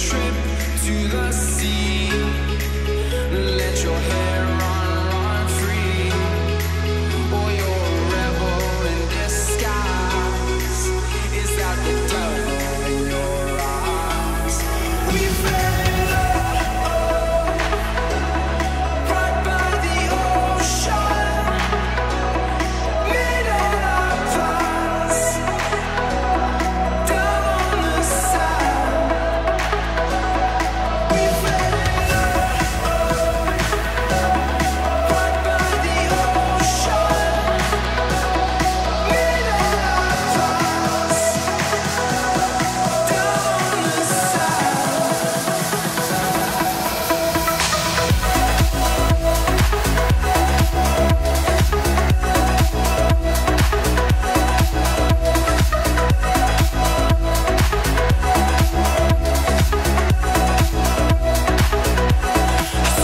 trip to the sea. Let your hair run free. Or you're a rebel in disguise. Is that the devil in your eyes? We fell in love right by the ocean. Made all our plans down on the sand. We fell in love right by the ocean. Made all our plans down on the sand.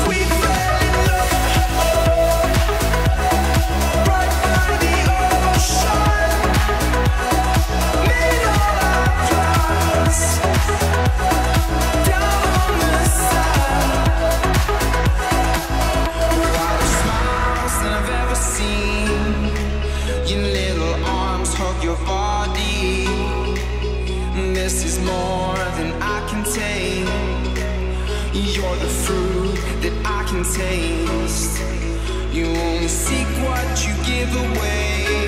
We fell in love right by the ocean. Made all our plans down on the sand. Wildest smiles that I've ever seen. Your little arms hug your body. This is more than I can take. You're the fruit that I can taste. You only seek what you give away.